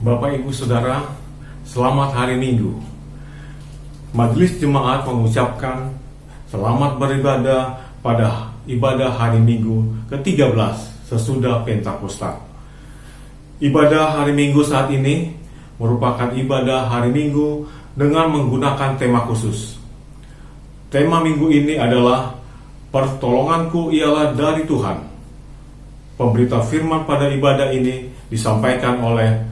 Bapak Ibu Saudara, selamat hari Minggu. Majelis Jemaat mengucapkan selamat beribadah pada ibadah hari Minggu ke-13 sesudah Pentakosta. Ibadah hari Minggu saat ini merupakan ibadah hari Minggu dengan menggunakan tema khusus. Tema minggu ini adalah pertolonganku ialah dari Tuhan. Pemberita firman pada ibadah ini disampaikan oleh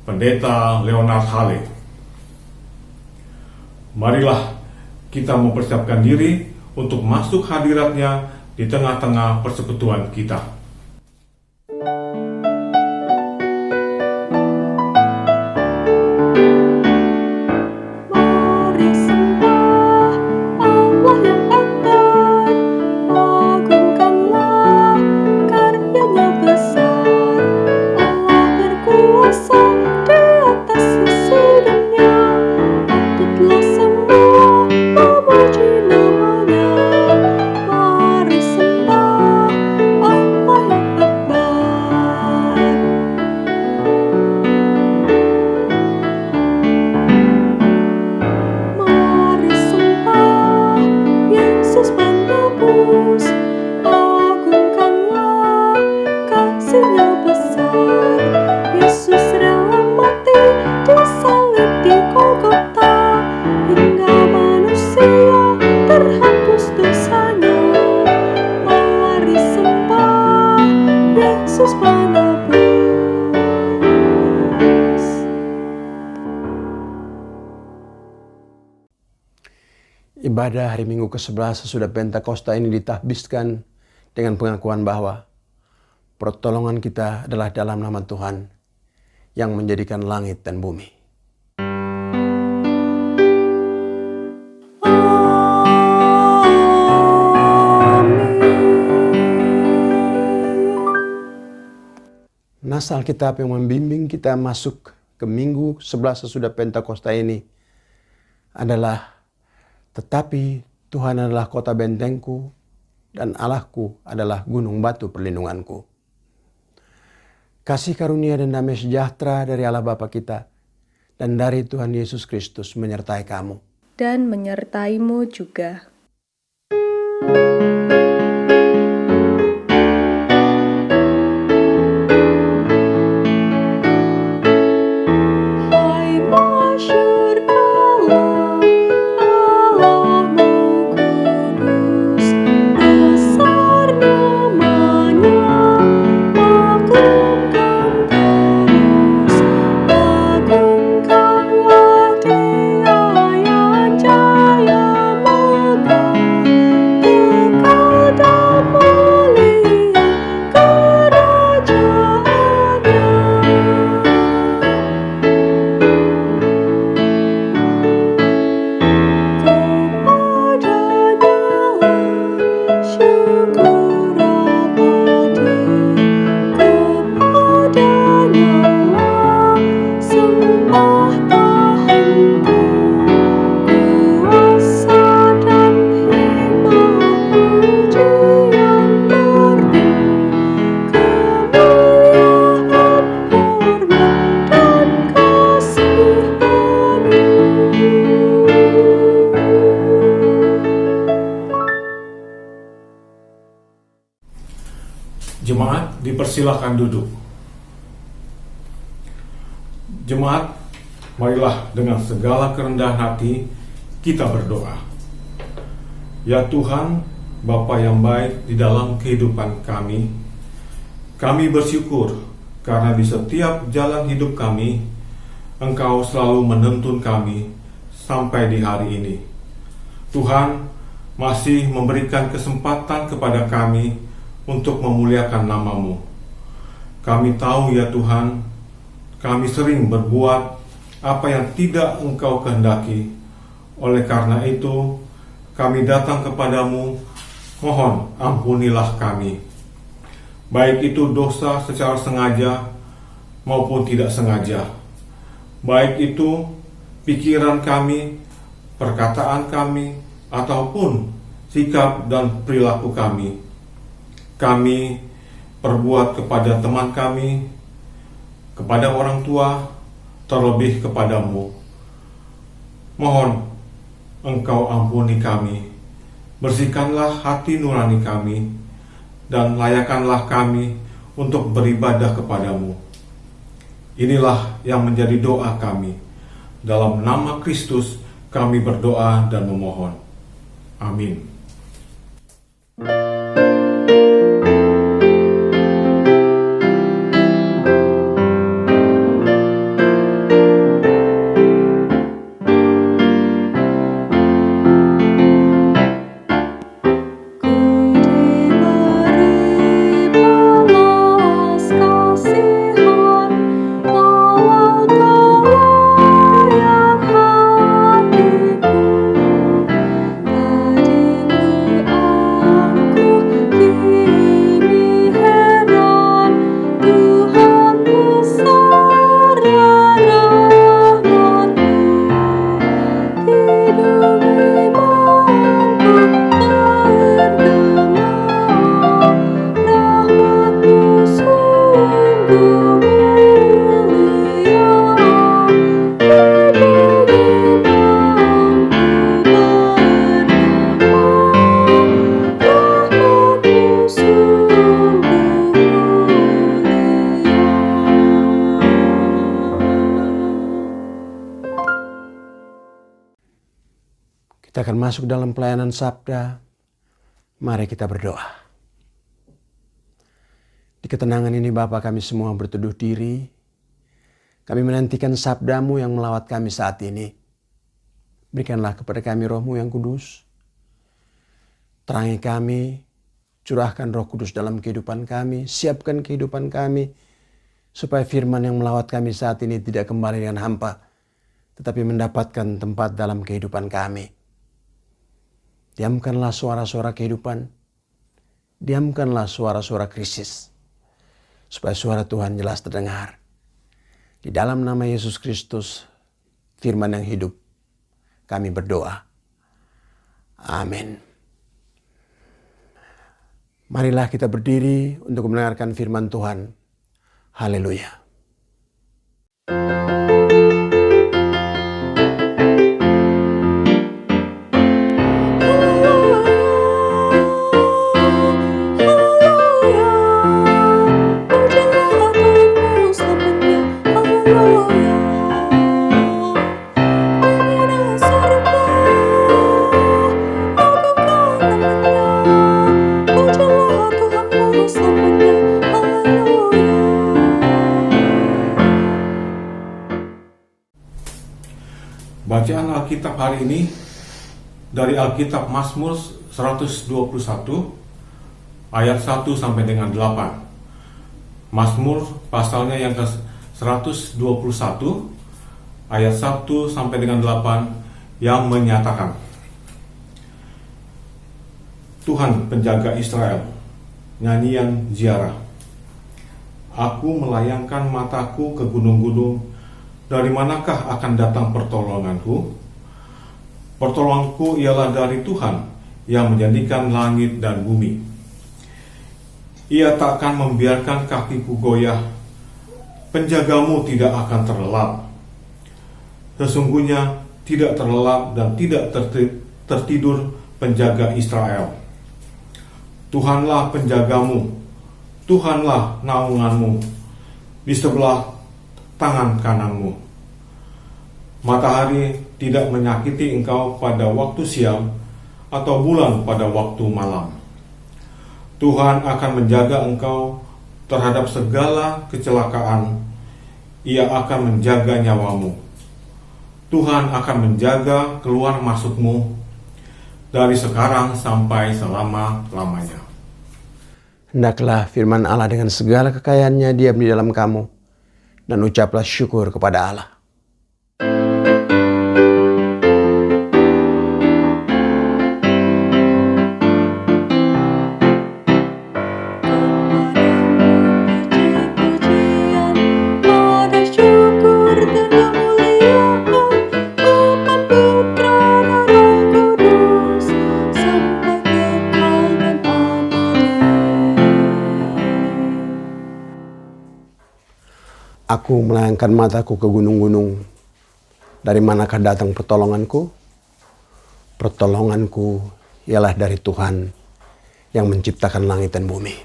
Pendeta Leonard Hale. Marilah kita mempersiapkan diri untuk masuk hadiratnya di tengah-tengah persekutuan kita. Ibadah hari Minggu ke-11 sesudah Pentakosta ini ditahbiskan dengan pengakuan bahwa Pertolongan kita adalah dalam nama Tuhan yang menjadikan langit dan bumi. Nas Alkitab yang membimbing kita masuk ke minggu 11 sesudah Pentakosta ini adalah, tetapi Tuhan adalah kota bentengku dan Allahku adalah gunung batu perlindunganku. Kasih karunia dan damai sejahtera dari Allah Bapa kita dan dari Tuhan Yesus Kristus menyertai kamu. Dan menyertaimu juga. Jemaat dipersilahkan duduk. Jemaat, marilah dengan segala kerendahan hati kita berdoa. Ya Tuhan, Bapa yang baik di dalam kehidupan kami bersyukur karena di setiap jalan hidup kami, Engkau selalu menuntun kami sampai di hari ini. Tuhan masih memberikan kesempatan kepada kami untuk memuliakan nama-Mu. Kami tahu ya Tuhan, kami sering berbuat apa yang tidak Engkau kehendaki. Oleh karena itu, kami datang kepadamu, mohon ampunilah kami. Baik itu dosa secara sengaja maupun tidak sengaja. Baik itu pikiran kami, perkataan kami, ataupun sikap dan perilaku kami. Kami perbuat kepada teman kami, kepada orang tua, terlebih kepadamu. Mohon Engkau ampuni kami, bersihkanlah hati nurani kami, dan layakanlah kami untuk beribadah kepadamu. Inilah yang menjadi doa kami. Dalam nama Kristus kami berdoa dan memohon. Amin. Kita akan masuk dalam pelayanan sabda. Mari kita berdoa. Di ketenangan ini Bapa, kami semua berteduh diri. Kami menantikan sabdamu yang melawat kami saat ini. Berikanlah kepada kami rohmu yang kudus. Terangi kami, Curahkan Roh Kudus dalam kehidupan kami, siapkan kehidupan kami, supaya firman yang melawat kami saat ini tidak kembali dengan hampa, tetapi mendapatkan tempat dalam kehidupan kami. Diamkanlah suara-suara kehidupan, diamkanlah suara-suara krisis, supaya suara Tuhan jelas terdengar. Di dalam nama Yesus Kristus, firman yang hidup, kami berdoa. Amin. Marilah kita berdiri untuk mendengarkan firman Tuhan. Haleluya. Bacaan Alkitab hari ini dari Alkitab Mazmur 121 ayat 1 sampai dengan 8. Mazmur pasalnya yang ke 121 ayat 1 sampai dengan 8 yang menyatakan, Tuhan penjaga Israel, nyanyian ziarah. Aku melayangkan mataku ke gunung-gunung, dari manakah akan datang pertolonganku? Pertolonganku ialah dari Tuhan yang menjadikan langit dan bumi. Ia takkan membiarkan kakiku goyah, penjagamu tidak akan terlelap. Sesungguhnya tidak terlelap dan tidak tertidur penjaga Israel. Tuhanlah penjagamu, Tuhanlah naunganmu di sebelah tangan kananmu. Matahari tidak menyakiti engkau pada waktu siang atau bulan pada waktu malam. Tuhan akan menjaga engkau terhadap segala kecelakaan. Ia akan menjaga nyawamu. Tuhan akan menjaga keluar masukmu dari sekarang sampai selama-lamanya. Hendaklah firman Allah dengan segala kekayaannya diam di dalam kamu, dan ucaplah syukur kepada Allah. Aku melayangkan mataku ke gunung-gunung. Dari manakah datang pertolonganku? Pertolonganku ialah dari Tuhan yang menciptakan langit dan bumi.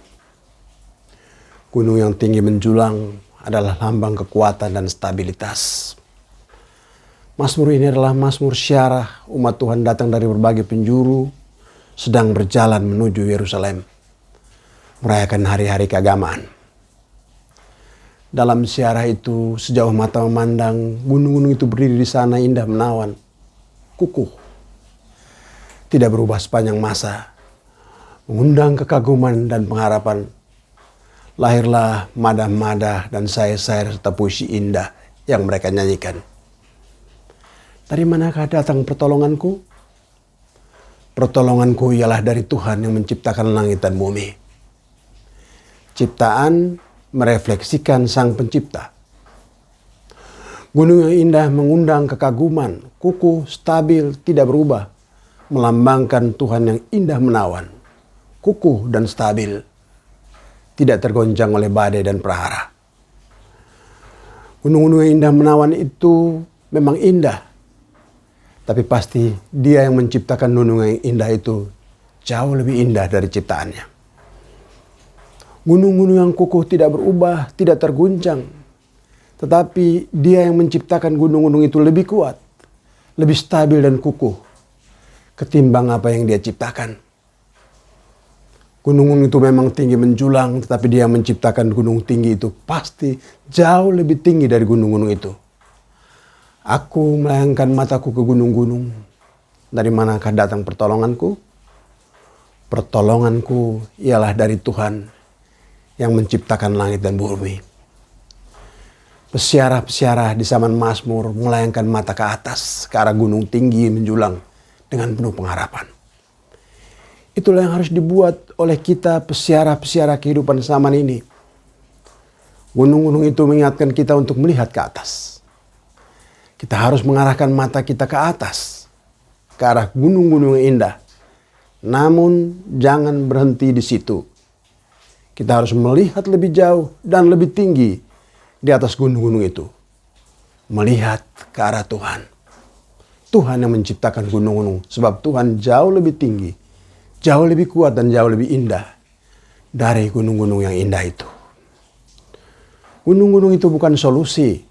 Gunung yang tinggi menjulang adalah lambang kekuatan dan stabilitas. Mazmur ini adalah mazmur syiarah umat Tuhan datang dari berbagai penjuru, sedang berjalan menuju Yerusalem, merayakan hari-hari keagamaan. Dalam syiarah itu, sejauh mata memandang, gunung-gunung itu berdiri di sana indah menawan, kukuh, tidak berubah sepanjang masa, mengundang kekaguman dan pengharapan. Lahirlah madah-madah dan sayur-sayur serta puisi indah yang mereka nyanyikan. Dari manakah datang pertolonganku? Pertolonganku ialah dari Tuhan yang menciptakan langit dan bumi. Ciptaan merefleksikan Sang Pencipta. Gunung yang indah mengundang kekaguman, kukuh, stabil, tidak berubah, melambangkan Tuhan yang indah menawan, kukuh dan stabil, tidak tergoncang oleh badai dan prahara. Gunung-gunung yang indah menawan itu memang indah, tapi pasti Dia yang menciptakan gunung yang indah itu jauh lebih indah dari ciptaannya. Gunung-gunung yang kukuh tidak berubah, tidak terguncang. Tetapi Dia yang menciptakan gunung-gunung itu lebih kuat, lebih stabil dan kukuh ketimbang apa yang Dia ciptakan. Gunung-gunung itu memang tinggi menjulang, tetapi Dia yang menciptakan gunung tinggi itu pasti jauh lebih tinggi dari gunung-gunung itu. Aku melayangkan mataku ke gunung-gunung. Dari manakah datang pertolonganku? Pertolonganku ialah dari Tuhan yang menciptakan langit dan bumi. Pesiarah-pesiarah di zaman Mazmur melayangkan mata ke atas, ke arah gunung tinggi menjulang dengan penuh pengharapan. Itulah yang harus dibuat oleh kita pesiarah-pesiarah kehidupan zaman ini. Gunung-gunung itu mengingatkan kita untuk melihat ke atas. Kita harus mengarahkan mata kita ke atas, ke arah gunung-gunung yang indah. Namun jangan berhenti di situ. Kita harus melihat lebih jauh dan lebih tinggi di atas gunung-gunung itu. Melihat ke arah Tuhan. Tuhan yang menciptakan gunung-gunung. Sebab Tuhan jauh lebih tinggi, jauh lebih kuat dan jauh lebih indah dari gunung-gunung yang indah itu. Gunung-gunung itu bukan solusi,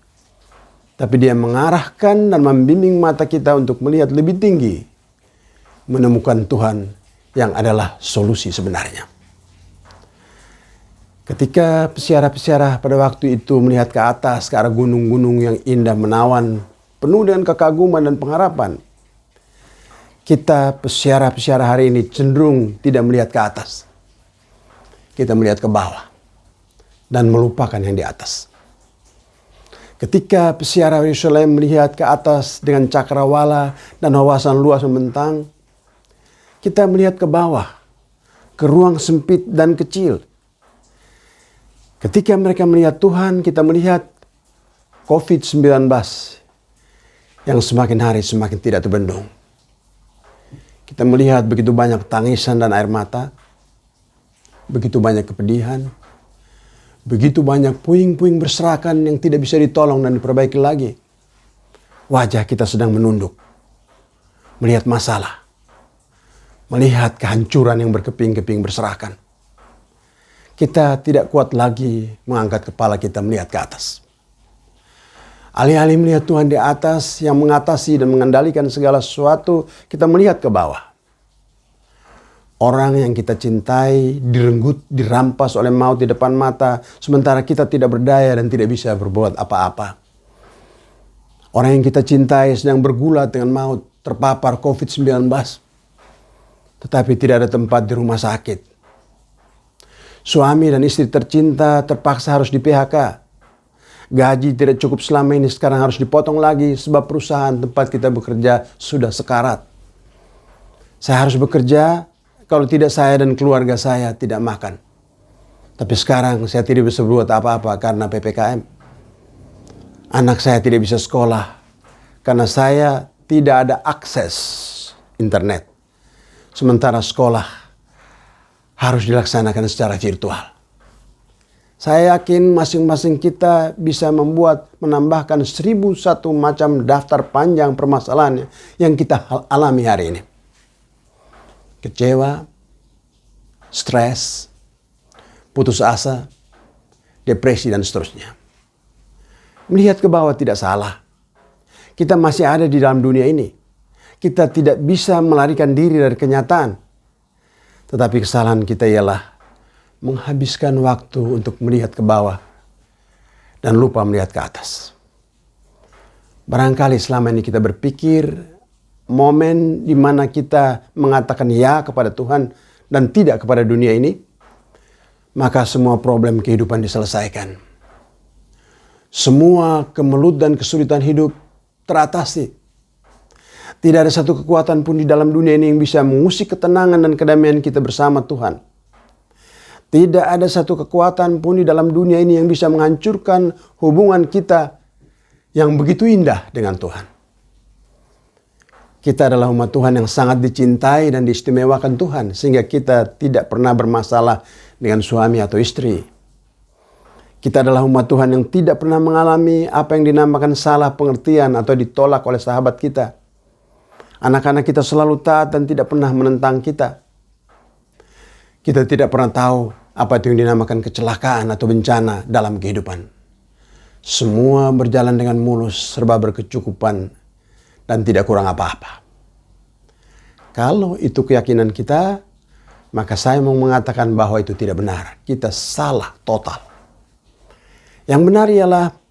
tapi dia mengarahkan dan membimbing mata kita untuk melihat lebih tinggi, menemukan Tuhan yang adalah solusi sebenarnya. Ketika pesiarah-pesiarah pada waktu itu melihat ke atas, ke arah gunung-gunung yang indah menawan, penuh dengan kekaguman dan pengharapan, kita pesiarah-pesiarah hari ini cenderung tidak melihat ke atas. Kita melihat ke bawah dan melupakan yang di atas. Ketika pesiarah Yerusalem melihat ke atas dengan cakrawala dan wawasan luas membentang, kita melihat ke bawah, ke ruang sempit dan kecil. Ketika mereka melihat Tuhan, kita melihat COVID-19 yang semakin hari semakin tidak terbendung. Kita melihat begitu banyak tangisan dan air mata, begitu banyak kepedihan, begitu banyak puing-puing berserakan yang tidak bisa ditolong dan diperbaiki lagi. Wajah kita sedang menunduk, melihat masalah, melihat kehancuran yang berkeping-keping berserakan. Kita tidak kuat lagi mengangkat kepala kita melihat ke atas. Alih-alih melihat Tuhan di atas yang mengatasi dan mengendalikan segala sesuatu, kita melihat ke bawah. Orang yang kita cintai direnggut, dirampas oleh maut di depan mata, sementara kita tidak berdaya dan tidak bisa berbuat apa-apa. Orang yang kita cintai sedang bergulat dengan maut, terpapar COVID-19, tetapi tidak ada tempat di rumah sakit. Suami dan istri tercinta terpaksa harus di PHK. Gaji tidak cukup selama ini, sekarang harus dipotong lagi sebab perusahaan tempat kita bekerja sudah sekarat. Saya harus bekerja, kalau tidak saya dan keluarga saya tidak makan. Tapi sekarang saya tidak bisa berbuat apa-apa karena PPKM. Anak saya tidak bisa sekolah karena saya tidak ada akses internet. Sementara sekolah harus dilaksanakan secara virtual. Saya yakin masing-masing kita bisa menambahkan 1001 macam daftar panjang permasalahan yang kita alami hari ini. Kecewa, stres, putus asa, depresi dan seterusnya. Melihat ke bawah tidak salah. Kita masih ada di dalam dunia ini. Kita tidak bisa melarikan diri dari kenyataan. Tetapi kesalahan kita ialah menghabiskan waktu untuk melihat ke bawah dan lupa melihat ke atas. Barangkali selama ini kita berpikir momen di mana kita mengatakan ya kepada Tuhan dan tidak kepada dunia ini, maka semua problem kehidupan diselesaikan. Semua kemelut dan kesulitan hidup teratasi. Tidak ada satu kekuatan pun di dalam dunia ini yang bisa mengusik ketenangan dan kedamaian kita bersama Tuhan. Tidak ada satu kekuatan pun di dalam dunia ini yang bisa menghancurkan hubungan kita yang begitu indah dengan Tuhan. Kita adalah umat Tuhan yang sangat dicintai dan diistimewakan Tuhan, sehingga kita tidak pernah bermasalah dengan suami atau istri. Kita adalah umat Tuhan yang tidak pernah mengalami apa yang dinamakan salah pengertian atau ditolak oleh sahabat kita. Anak-anak kita selalu taat dan tidak pernah menentang kita. Kita tidak pernah tahu apa itu yang dinamakan kecelakaan atau bencana dalam kehidupan. Semua berjalan dengan mulus, serba berkecukupan, dan tidak kurang apa-apa. Kalau itu keyakinan kita, maka saya mau mengatakan bahwa itu tidak benar. Kita salah total. Yang benar ialah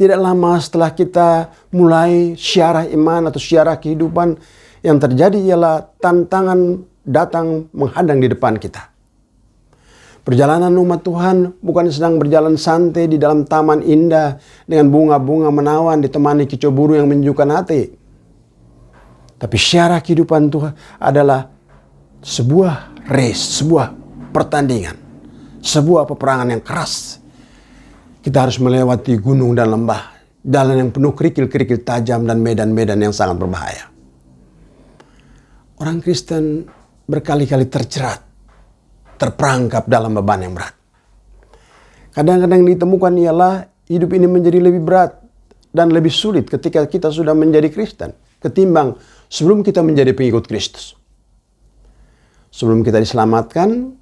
tidak lama setelah kita mulai syiarah iman atau syiarah kehidupan, yang terjadi ialah tantangan datang menghadang di depan kita. Perjalanan umat Tuhan bukan sedang berjalan santai di dalam taman indah dengan bunga-bunga menawan ditemani kicau burung yang menyejukkan hati. Tapi syarat kehidupan Tuhan adalah sebuah race, sebuah pertandingan, sebuah peperangan yang keras. Kita harus melewati gunung dan lembah, jalan yang penuh kerikil-kerikil tajam dan medan-medan yang sangat berbahaya. Orang Kristen berkali-kali terjerat, terperangkap dalam beban yang berat. Kadang-kadang ditemukan ialah hidup ini menjadi lebih berat dan lebih sulit ketika kita sudah menjadi Kristen ketimbang sebelum kita menjadi pengikut Kristus. Sebelum kita diselamatkan,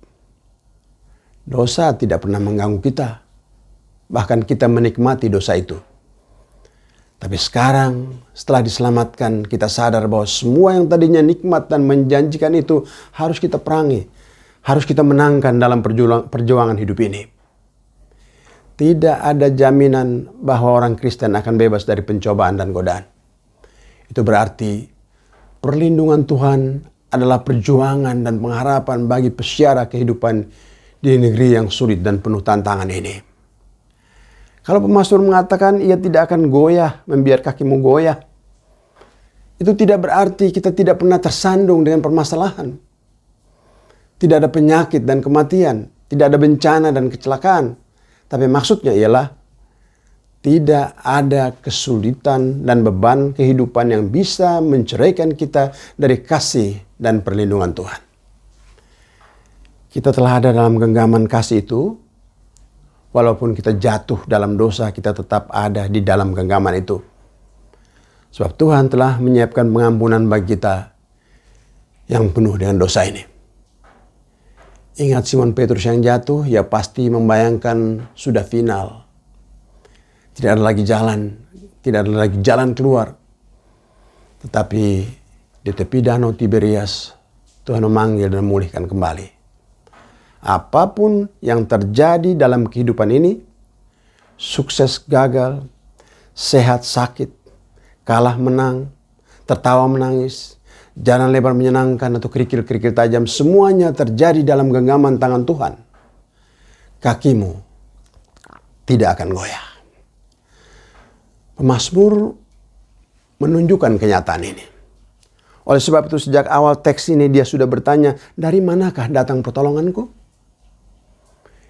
dosa tidak pernah mengganggu kita. Bahkan kita menikmati dosa itu. Tapi sekarang setelah diselamatkan, kita sadar bahwa semua yang tadinya nikmat dan menjanjikan itu harus kita perangi. Harus kita menangkan dalam perjuangan hidup ini. Tidak ada jaminan bahwa orang Kristen akan bebas dari pencobaan dan godaan. Itu berarti perlindungan Tuhan adalah perjuangan dan pengharapan bagi peziarah kehidupan di negeri yang sulit dan penuh tantangan ini. Kalau pemazmur mengatakan ia tidak akan goyah, membiar kakimu goyah, itu tidak berarti kita tidak pernah tersandung dengan permasalahan. Tidak ada penyakit dan kematian, tidak ada bencana dan kecelakaan. Tapi maksudnya ialah tidak ada kesulitan dan beban kehidupan yang bisa menceraikan kita dari kasih dan perlindungan Tuhan. Kita telah ada dalam genggaman kasih itu. Walaupun kita jatuh dalam dosa, kita tetap ada di dalam genggaman itu. Sebab Tuhan telah menyiapkan pengampunan bagi kita yang penuh dengan dosa ini. Ingat Simon Petrus yang jatuh, ia pasti membayangkan sudah final. Tidak ada lagi jalan, tidak ada lagi jalan keluar. Tetapi di tepi danau Tiberias, Tuhan memanggil dan memulihkan kembali. Apapun yang terjadi dalam kehidupan ini, sukses gagal, sehat sakit, kalah menang, tertawa menangis, jalan lebar menyenangkan atau kerikil-kerikil tajam, semuanya terjadi dalam genggaman tangan Tuhan. Kakimu tidak akan goyah. Pemazmur menunjukkan kenyataan ini. Oleh sebab itu sejak awal teks ini dia sudah bertanya, dari manakah datang pertolonganku?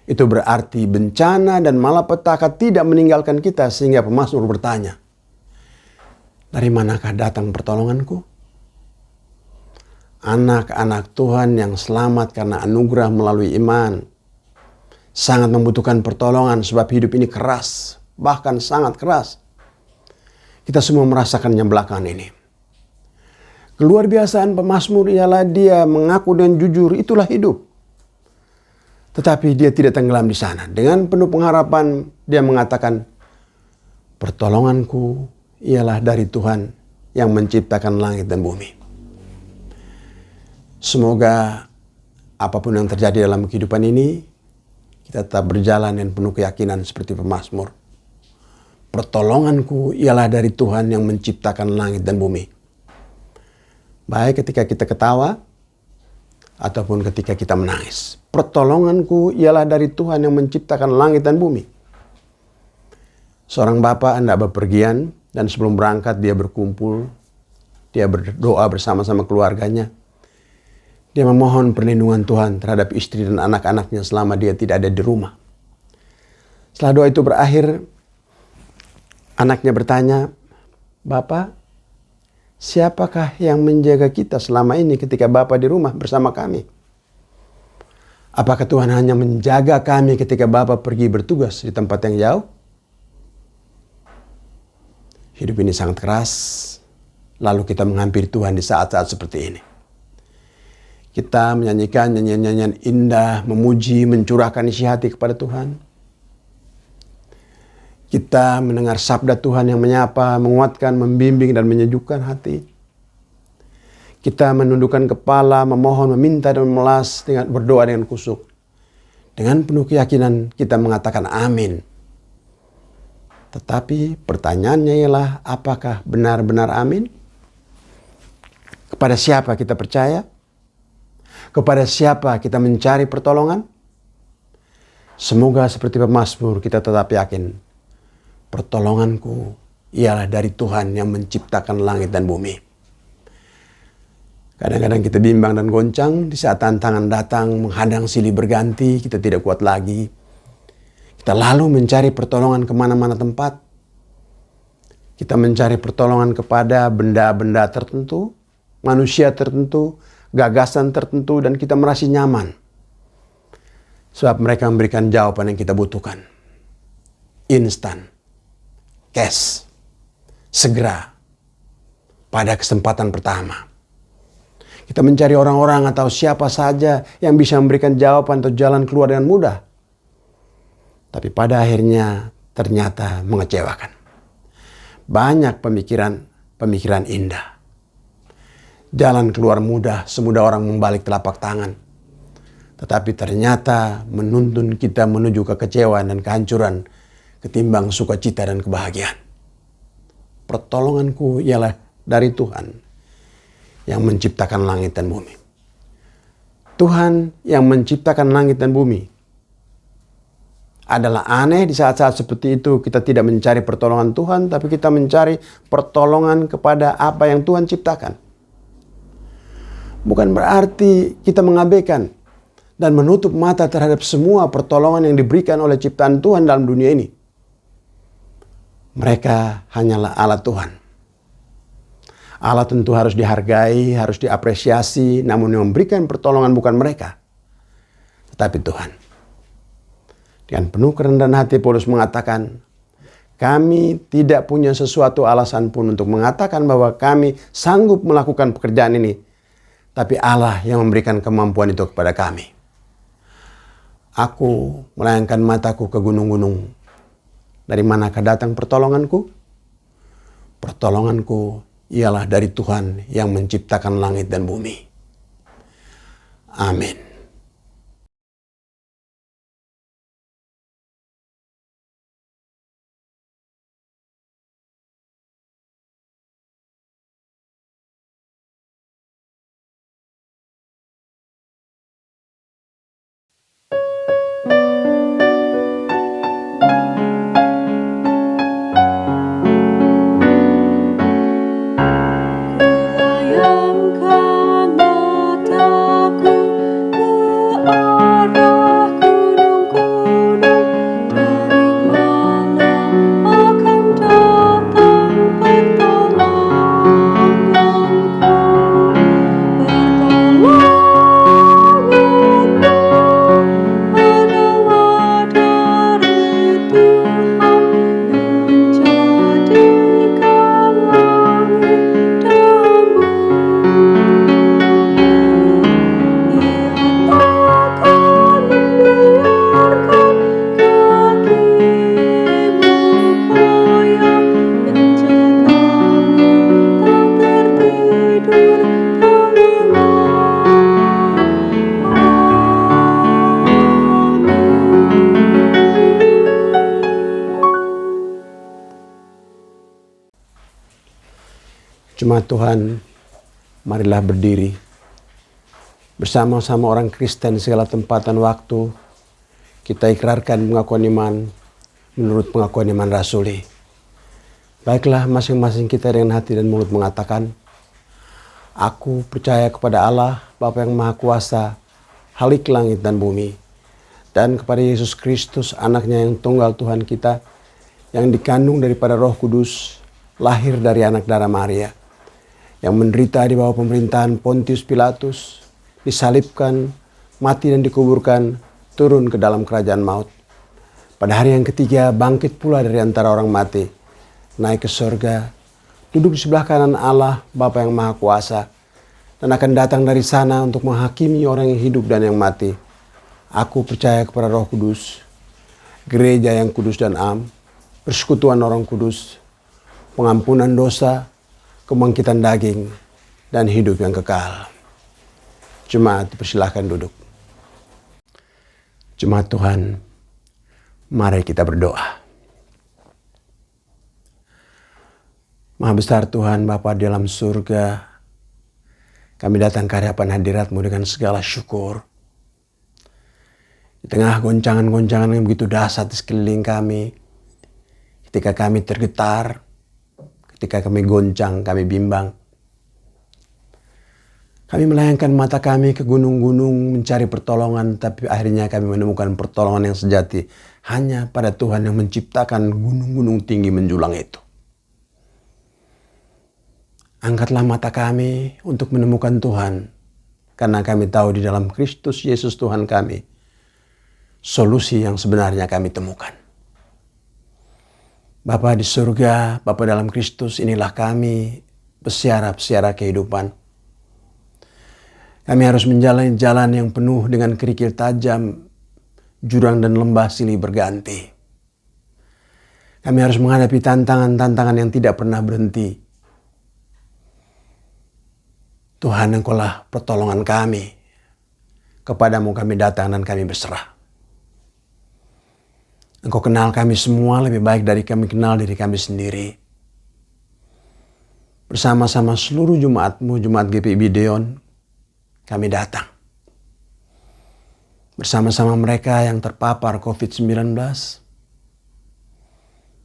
Itu berarti bencana dan malapetaka tidak meninggalkan kita sehingga pemazmur bertanya, dari manakah datang pertolonganku? Anak-anak Tuhan yang selamat karena anugerah melalui iman sangat membutuhkan pertolongan sebab hidup ini keras, bahkan sangat keras. Kita semua merasakannya belakangan ini. Keluar biasaan pemazmur ialah dia mengaku dan jujur itulah hidup. Tetapi dia tidak tenggelam di sana. Dengan penuh pengharapan dia mengatakan, pertolonganku ialah dari Tuhan yang menciptakan langit dan bumi. Semoga apapun yang terjadi dalam kehidupan ini, kita tetap berjalan dengan penuh keyakinan seperti pemazmur. Pertolonganku ialah dari Tuhan yang menciptakan langit dan bumi. Baik ketika kita ketawa, ataupun ketika kita menangis. Pertolonganku ialah dari Tuhan yang menciptakan langit dan bumi. Seorang bapak hendak bepergian dan sebelum berangkat dia berkumpul. Dia berdoa bersama-sama keluarganya. Dia memohon perlindungan Tuhan terhadap istri dan anak-anaknya selama dia tidak ada di rumah. Setelah doa itu berakhir, anaknya bertanya, Bapak, siapakah yang menjaga kita selama ini ketika Bapak di rumah bersama kami? Apakah Tuhan hanya menjaga kami ketika Bapak pergi bertugas di tempat yang jauh? Hidup ini sangat keras, lalu kita menghampiri Tuhan di saat-saat seperti ini. Kita menyanyikan nyanyian-nyanyian indah, memuji, mencurahkan isi hati kepada Tuhan. Kita mendengar sabda Tuhan yang menyapa, menguatkan, membimbing, dan menyejukkan hati. Kita menundukkan kepala, memohon, meminta, dan memelas dengan berdoa dengan kusuk. Dengan penuh keyakinan kita mengatakan amin. Tetapi pertanyaannya ialah apakah benar-benar amin? Kepada siapa kita percaya? Kepada siapa kita mencari pertolongan? Semoga seperti pemazmur kita tetap yakin, pertolonganku ialah dari Tuhan yang menciptakan langit dan bumi. Kadang-kadang kita bimbang dan goncang di saat tantangan datang menghadang silih berganti, kita tidak kuat lagi. Kita lalu mencari pertolongan kemana-mana tempat. Kita mencari pertolongan kepada benda-benda tertentu, manusia tertentu, gagasan tertentu, dan kita merasa nyaman. Sebab mereka memberikan jawaban yang kita butuhkan. Instan, cash, segera, pada kesempatan pertama. Kita mencari orang-orang atau siapa saja yang bisa memberikan jawaban atau jalan keluar dengan mudah. Tapi pada akhirnya ternyata mengecewakan. Banyak pemikiran indah. Jalan keluar mudah, semudah orang membalik telapak tangan. Tetapi ternyata menuntun kita menuju kekecewaan dan kehancuran ketimbang sukacita dan kebahagiaan. Pertolonganku ialah dari Tuhan yang menciptakan langit dan bumi. Tuhan yang menciptakan langit dan bumi. Adalah aneh di saat-saat seperti itu kita tidak mencari pertolongan Tuhan, tapi kita mencari pertolongan kepada apa yang Tuhan ciptakan. Bukan berarti kita mengabaikan dan menutup mata terhadap semua pertolongan yang diberikan oleh ciptaan Tuhan dalam dunia ini. Mereka hanyalah alat Tuhan. Allah tentu harus dihargai, harus diapresiasi, namun yang memberikan pertolongan bukan mereka, tetapi Tuhan. Dengan penuh kerendahan hati Paulus mengatakan, kami tidak punya sesuatu alasan pun untuk mengatakan bahwa kami sanggup melakukan pekerjaan ini, tapi Allah yang memberikan kemampuan itu kepada kami. Aku melayangkan mataku ke gunung-gunung. Dari manakah datang pertolonganku? Pertolonganku ialah dari Tuhan yang menciptakan langit dan bumi. Amin. Layangkan mataku ke arah gunung-gunung, dari mana akan datang pertolonganku? Pertolonganku adalah dari Tuhan yang menjadikan langit dan bumi. Ia takkan membiarkan kakimu goyah, menjagamu tak tertidur Jemaat Tuhan, marilah berdiri bersama-sama orang Kristen di segala tempat dan waktu. Kita ikrarkan pengakuan iman menurut pengakuan iman rasuli. Baiklah, masing-masing kita dengan hati dan mulut mengatakan, aku percaya kepada Allah, Bapa yang Maha Kuasa, Khalik langit dan bumi, dan kepada Yesus Kristus, anaknya yang tunggal Tuhan kita, yang dikandung daripada Roh Kudus, lahir dari anak darah Maria, yang menderita di bawah pemerintahan Pontius Pilatus, disalibkan, mati dan dikuburkan, turun ke dalam kerajaan maut. Pada hari yang ketiga bangkit pula dari antara orang mati, naik ke surga, duduk di sebelah kanan Allah, Bapa yang Maha Kuasa, dan akan datang dari sana untuk menghakimi orang yang hidup dan yang mati. Aku percaya kepada Roh Kudus, gereja yang kudus dan am, persekutuan orang kudus, pengampunan dosa, kebangkitan daging, dan hidup yang kekal. Jemaat dipersilahkan duduk. Jemaat Tuhan, mari kita berdoa. Maha besar Tuhan Bapa di dalam surga, Kami datang ke hadapan hadirat-Mu dengan segala syukur. Di tengah goncangan-goncangan yang begitu dahsyat di sekeliling kami, ketika kami tergetar, ketika kami goncang, kami bimbang, kami melayangkan mata kami ke gunung-gunung mencari pertolongan, tapi akhirnya kami menemukan pertolongan yang sejati hanya pada Tuhan yang menciptakan gunung-gunung tinggi menjulang itu. Angkatlah mata kami untuk menemukan Tuhan, karena kami tahu di dalam Kristus Yesus Tuhan kami, solusi yang sebenarnya kami temukan. Bapa di surga, Bapa dalam Kristus, inilah kami, pesiara-pesiara kehidupan. Kami harus menjalani jalan yang penuh dengan kerikil tajam, jurang dan lembah silih berganti. Kami harus menghadapi tantangan-tantangan yang tidak pernah berhenti. Tuhan, Engkaulah pertolongan kami. Kepadamu kami datang dan kami berserah. Engkau kenal kami semua lebih baik dari kami kenal diri kami sendiri. Bersama-sama seluruh jemaat-Mu, Jemaat GPIB Deon, kami datang. Bersama-sama mereka yang terpapar COVID-19,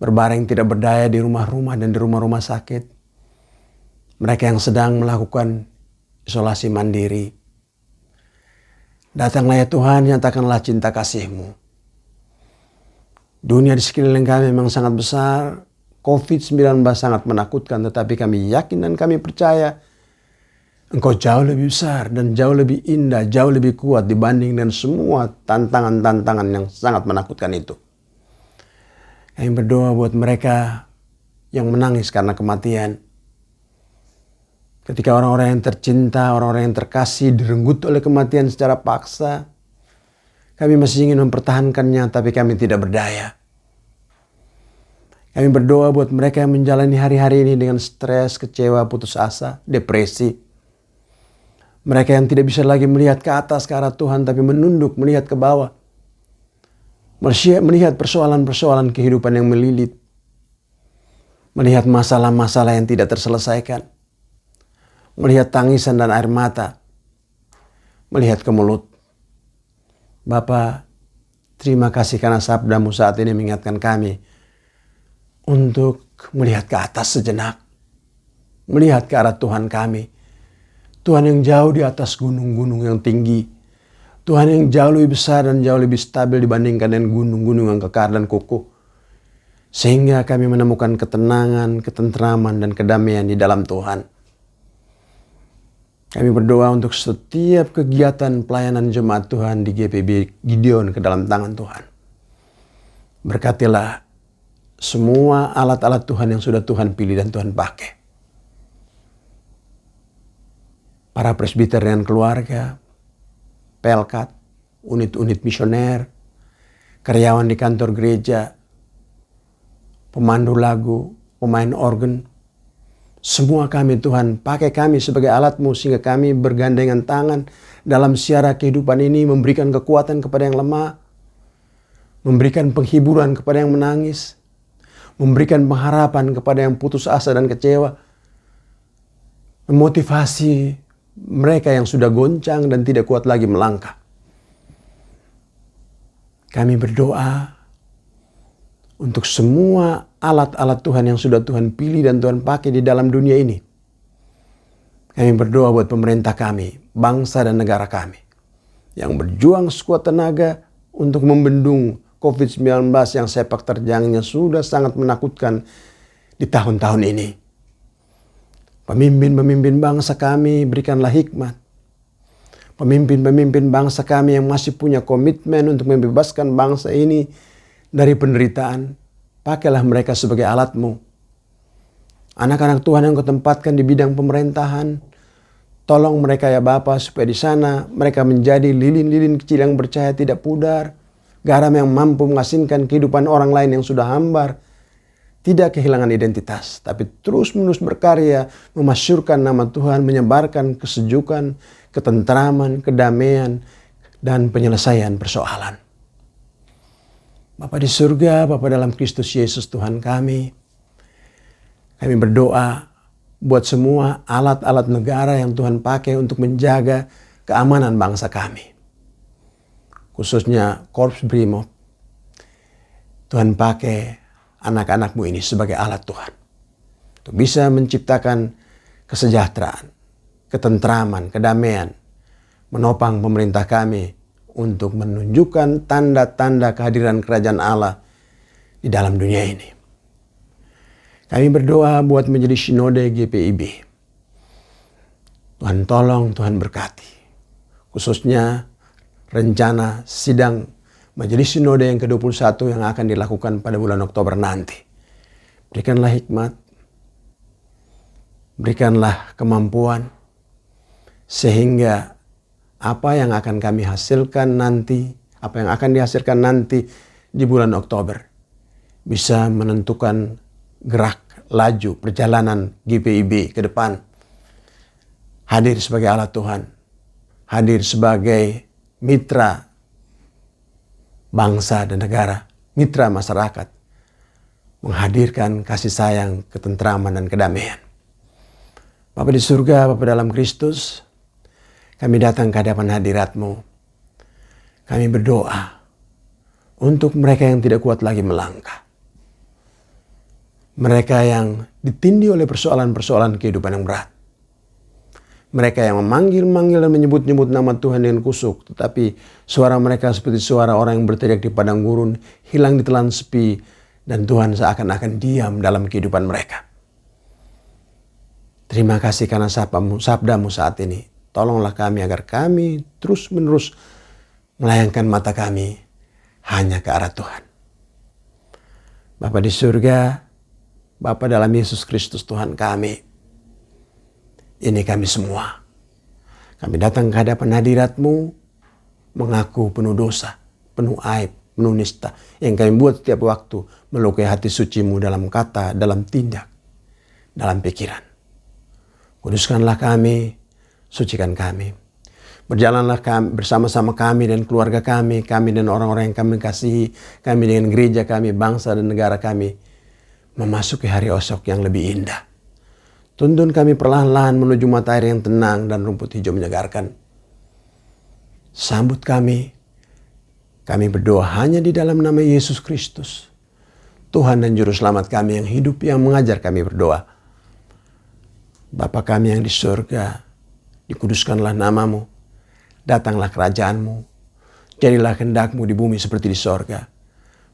berbaring tidak berdaya di rumah-rumah dan di rumah-rumah sakit. Mereka yang sedang melakukan isolasi mandiri. Datanglah ya Tuhan, nyatakanlah cinta kasih-Mu. Dunia di sekeliling kami memang sangat besar. COVID-19 sangat menakutkan, tetapi kami yakin dan kami percaya Engkau jauh lebih besar dan jauh lebih indah, jauh lebih kuat dibanding dengan semua tantangan-tantangan yang sangat menakutkan itu. Kami berdoa buat mereka yang menangis karena kematian. Ketika orang-orang yang tercinta, orang-orang yang terkasih direnggut oleh kematian secara paksa, kami masih ingin mempertahankannya, tapi kami tidak berdaya. Kami berdoa buat mereka yang menjalani hari-hari ini dengan stres, kecewa, putus asa, depresi. Mereka yang tidak bisa lagi melihat ke atas ke arah Tuhan, tapi menunduk, melihat ke bawah. Melihat persoalan-persoalan kehidupan yang melilit. Melihat masalah-masalah yang tidak terselesaikan. Melihat tangisan dan air mata. Melihat ke mulut. Bapa, terima kasih karena sabda-Mu saat ini mengingatkan kami untuk melihat ke atas sejenak. Melihat ke arah Tuhan kami. Tuhan yang jauh di atas gunung-gunung yang tinggi. Tuhan yang jauh lebih besar dan jauh lebih stabil dibandingkan dengan gunung-gunung yang kekar dan kukuh. Sehingga kami menemukan ketenangan, ketentraman, dan kedamaian di dalam Tuhan. Kami berdoa untuk setiap kegiatan pelayanan jemaat Tuhan di GPIB Gideon ke dalam tangan Tuhan. Berkatilah semua alat-alat Tuhan yang sudah Tuhan pilih dan Tuhan pakai. Para presbiter dan keluarga, pelkat, unit-unit misioner, karyawan di kantor gereja, pemandu lagu, pemain organ, semua kami Tuhan, pakai kami sebagai alat-Mu sehingga kami bergandengan tangan dalam siara kehidupan ini, memberikan kekuatan kepada yang lemah, memberikan penghiburan kepada yang menangis, memberikan pengharapan kepada yang putus asa dan kecewa, memotivasi mereka yang sudah goncang dan tidak kuat lagi melangkah. Kami berdoa untuk semua alat-alat Tuhan yang sudah Tuhan pilih dan Tuhan pakai di dalam dunia ini. Kami berdoa buat pemerintah kami, bangsa dan negara kami, yang berjuang sekuat tenaga untuk membendung COVID-19 yang sepak terjangnya sudah sangat menakutkan di tahun-tahun ini. Pemimpin-pemimpin bangsa kami, berikanlah hikmat. Pemimpin-pemimpin bangsa kami yang masih punya komitmen untuk membebaskan bangsa ini dari penderitaan, pakailah mereka sebagai alat-Mu. Anak-anak Tuhan yang Kau tempatkan di bidang pemerintahan, tolong mereka ya Bapa supaya di sana mereka menjadi lilin-lilin kecil yang bercahaya tidak pudar, garam yang mampu mengasinkan kehidupan orang lain yang sudah hambar, tidak kehilangan identitas, tapi terus-menerus berkarya, memasyurkan nama Tuhan, menyebarkan kesejukan, ketentraman, kedamaian, dan penyelesaian persoalan. Bapa di surga, Bapa dalam Kristus Yesus Tuhan kami berdoa buat semua alat-alat negara yang Tuhan pakai untuk menjaga keamanan bangsa kami. Khususnya Korps Brimob. Tuhan pakai anak-anakmu ini sebagai alat Tuhan. Untuk bisa menciptakan kesejahteraan, ketentraman, kedamaian. Menopang pemerintah kami untuk menunjukkan tanda-tanda kehadiran kerajaan Allah di dalam dunia ini. Kami berdoa buat menjadi sinode GPIB. Tuhan tolong, Tuhan berkati. Khususnya rencana sidang Majelis Sinode yang ke-21 yang akan dilakukan pada bulan Oktober nanti. Berikanlah hikmat, berikanlah kemampuan, sehingga apa yang akan kami hasilkan nanti, apa yang akan dihasilkan nanti di bulan Oktober, bisa menentukan gerak, laju, perjalanan GPIB ke depan. Hadir sebagai alat Tuhan, hadir sebagai mitra bangsa dan negara, mitra masyarakat, menghadirkan kasih sayang, ketentraman, dan kedamaian. Bapa di surga, Bapa dalam Kristus, kami datang ke hadapan hadirat-Mu. Kami berdoa untuk mereka yang tidak kuat lagi melangkah. Mereka yang ditindih oleh persoalan-persoalan kehidupan yang berat. Mereka yang memanggil-manggil dan menyebut-nyebut nama Tuhan dengan kusuk. Tetapi suara mereka seperti suara orang yang berteriak di padang gurun, hilang di telan sepi, dan Tuhan seakan-akan diam dalam kehidupan mereka. Terima kasih karena sabdamu saat ini. Tolonglah kami agar kami terus-menerus melayangkan mata kami hanya ke arah Tuhan. Bapa di surga, Bapa dalam Yesus Kristus Tuhan kami, ini kami semua. Kami datang ke hadapan hadirat-Mu, mengaku penuh dosa, penuh aib, penuh nista, yang kami buat setiap waktu melukai hati suci-Mu dalam kata, dalam tindak, dalam pikiran. Kuduskanlah kami, sucikan kami. Berjalanlah kami, bersama-sama kami dan keluarga kami dan orang-orang yang kami kasihi, kami dengan gereja kami, bangsa dan negara kami, memasuki hari esok yang lebih indah. Tuntun kami perlahan-lahan menuju mata air yang tenang dan rumput hijau menyegarkan. Sambut kami. Kami berdoa hanya di dalam nama Yesus Kristus, Tuhan dan Juru Selamat kami yang hidup, yang mengajar kami berdoa. Bapa kami yang di surga, dikuduskanlah nama-Mu, datanglah kerajaan-Mu, jadilah kehendak-Mu di bumi seperti di sorga.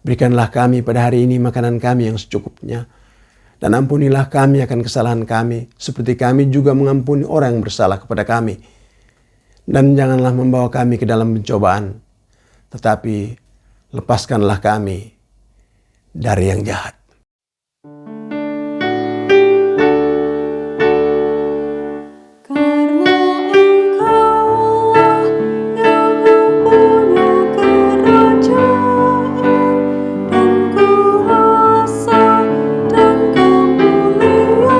Berikanlah kami pada hari ini makanan kami yang secukupnya, dan ampunilah kami akan kesalahan kami, seperti kami juga mengampuni orang yang bersalah kepada kami. Dan janganlah membawa kami ke dalam pencobaan, tetapi lepaskanlah kami dari yang jahat. Karena Engkaulah yang mempunyai kerajaan dan kuasa dan kemuliaan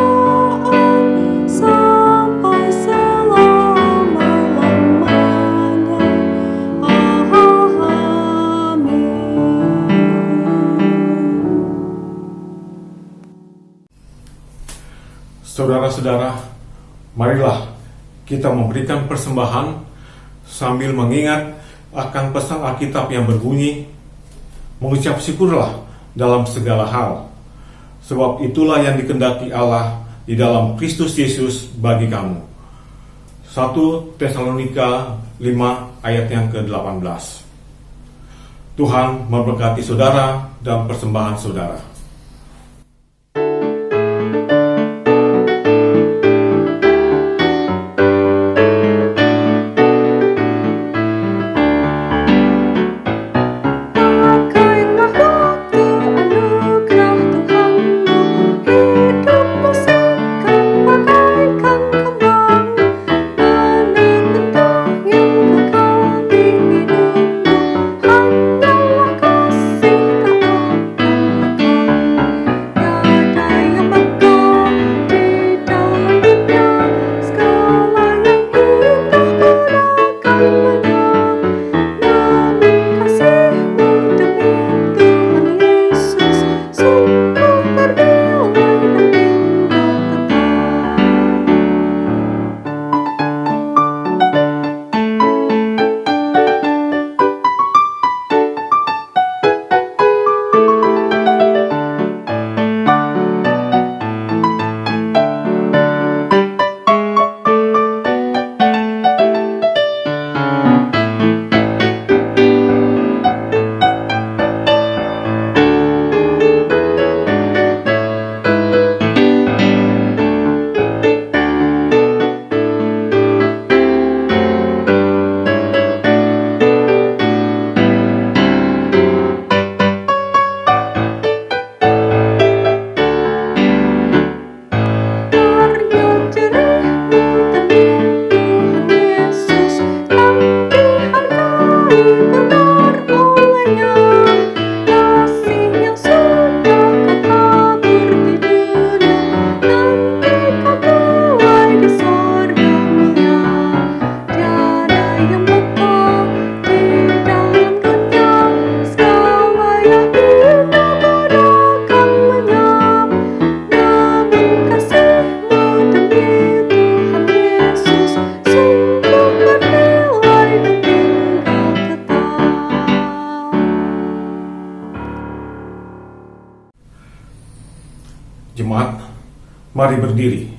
sampai selama-lamanya. Saudara-saudara, marilah kita memberikan persembahan sambil mengingat akan pesan Alkitab yang berbunyi, mengucap syukurlah dalam segala hal, sebab itulah yang dikehendaki Allah di dalam Kristus Yesus bagi kamu. 1 Tesalonika 5 ayat yang ke-18. Tuhan memberkati saudara dan persembahan saudara. Pakailah waktu anugerah Tuhanmu, hidupmu seakan bagaikan kembang, benih mentah yang kekal di hidupmu. Hanyalah kasih tak akan Jemaat, mari berdiri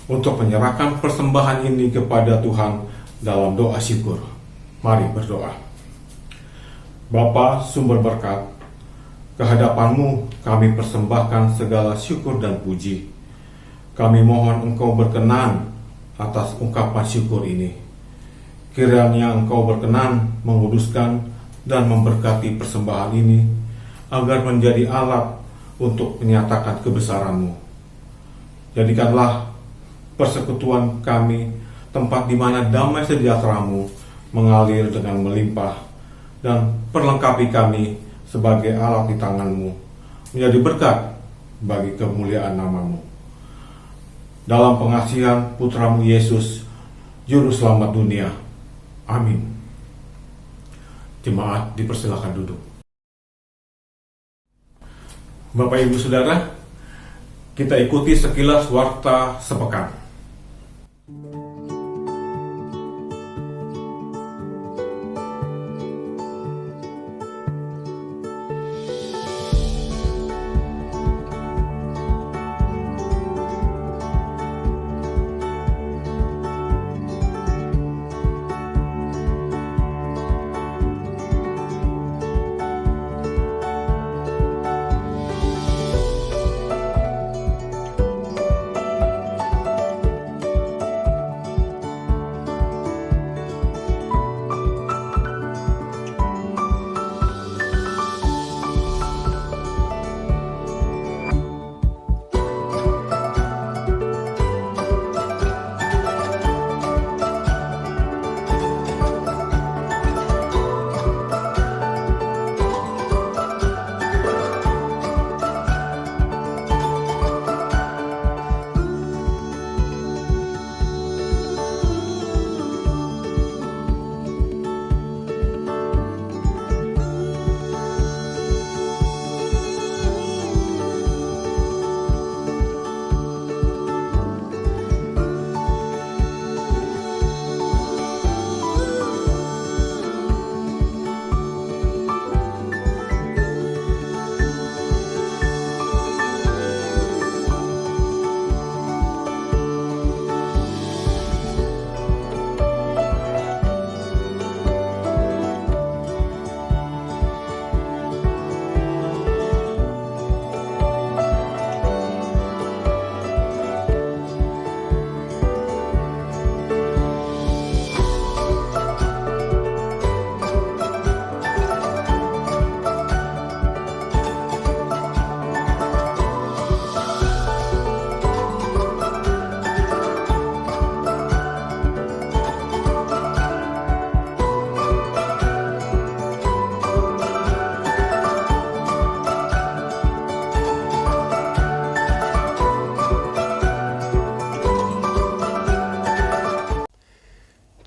untuk menyerahkan persembahan ini kepada Tuhan dalam doa syukur. Mari berdoa. Bapa sumber berkat, kehadapan-Mu kami persembahkan segala syukur dan puji. Kami mohon Engkau berkenan atas ungkapan syukur ini. Kiranya Engkau berkenan menguduskan dan memberkati persembahan ini, agar menjadi alat untuk menyatakan kebesaran-Mu. Jadikanlah persekutuan kami tempat di mana damai sejahtera-Mu mengalir dengan melimpah, dan perlengkapi kami sebagai alat di tangan-Mu, menjadi berkat bagi kemuliaan nama-Mu. Dalam pengasihan Putra-Mu Yesus, Juru Selamat dunia. Amin. Jemaat dipersilakan duduk. Bapak Ibu Saudara, kita ikuti sekilas warta sepekan.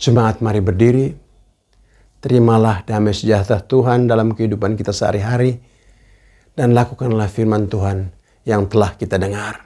Jemaat, mari berdiri. Terimalah damai sejahtera Tuhan dalam kehidupan kita sehari-hari, dan lakukanlah firman Tuhan yang telah kita dengar.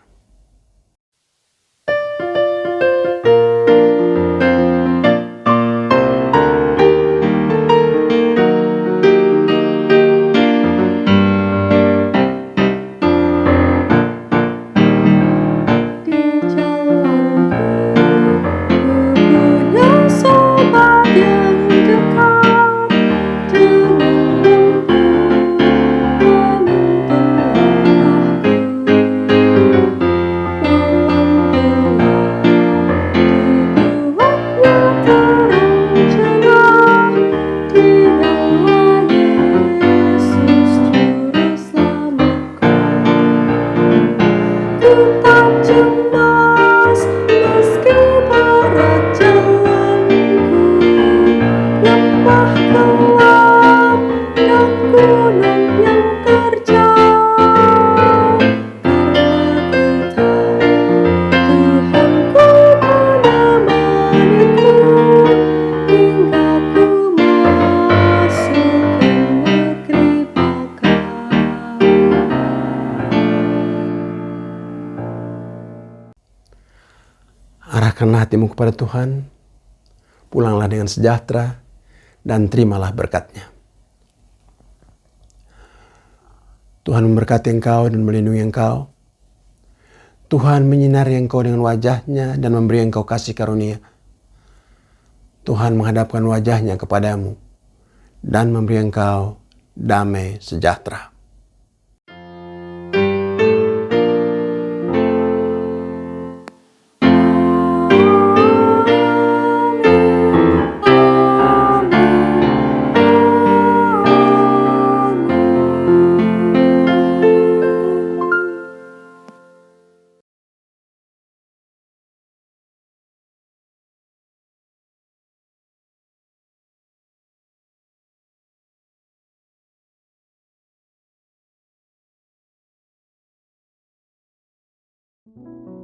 Arahkanlah hatimu kepada Tuhan, pulanglah dengan sejahtera, dan terimalah berkat-Nya. Tuhan memberkati engkau dan melindungi engkau. Tuhan menyinari engkau dengan wajahnya dan memberi engkau kasih karunia. Tuhan menghadapkan wajahnya kepadamu dan memberi engkau damai sejahtera. Amin.